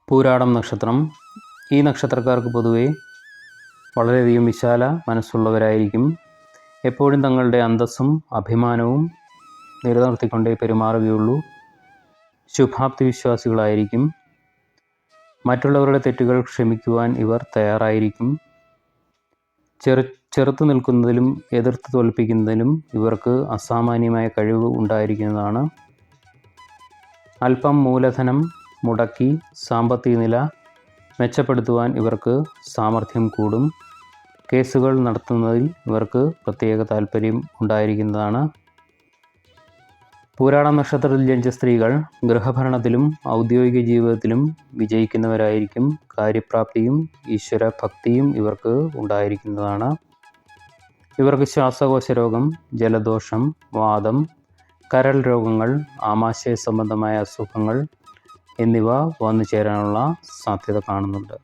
പൂരാടം നക്ഷത്രം. ഈ നക്ഷത്രക്കാർക്ക് പൊതുവെ വളരെയധികം വിശാല മനസ്സുള്ളവരായിരിക്കും. എപ്പോഴും തങ്ങളുടെ അന്തസ്സും അഭിമാനവും നിലനിർത്തിക്കൊണ്ടേ പെരുമാറുകയുള്ളൂ. ശുഭാപ്തി വിശ്വാസികളായിരിക്കും. മറ്റുള്ളവരുടെ തെറ്റുകൾ ക്ഷമിക്കുവാൻ ഇവർ തയ്യാറായിരിക്കും. ചെറുത്തു നിൽക്കുന്നതിലും എതിർത്ത് തോൽപ്പിക്കുന്നതിലും ഇവർക്ക് അസാമാന്യമായ കഴിവ് ഉണ്ടായിരിക്കുന്നതാണ്. അല്പം മൂലധനം മുടക്കി സാമ്പത്തിക നില മെച്ചപ്പെടുത്തുവാൻ ഇവർക്ക് സാമർഥ്യം കൂടും. കേസുകൾ നടത്തുന്നതിൽ ഇവർക്ക് പ്രത്യേക താല്പര്യം ഉണ്ടായിരിക്കുന്നതാണ്. പൂരാടം നക്ഷത്രത്തിൽ ജനിച്ച സ്ത്രീകൾ ഗൃഹഭരണത്തിലും ഔദ്യോഗിക ജീവിതത്തിലും വിജയിക്കുന്നവരായിരിക്കും. കാര്യപ്രാപ്തിയും ഈശ്വരഭക്തിയും ഇവർക്ക് ഉണ്ടായിരിക്കുന്നതാണ്. ഇവർക്ക് ശ്വാസകോശ രോഗം, ജലദോഷം, വാതം, കരൾ രോഗങ്ങൾ, ആമാശയ സംബന്ധമായ അസുഖങ്ങൾ എന്നിവ വന്നു ചേരാനുള്ള സാധ്യത കാണുന്നുണ്ട്.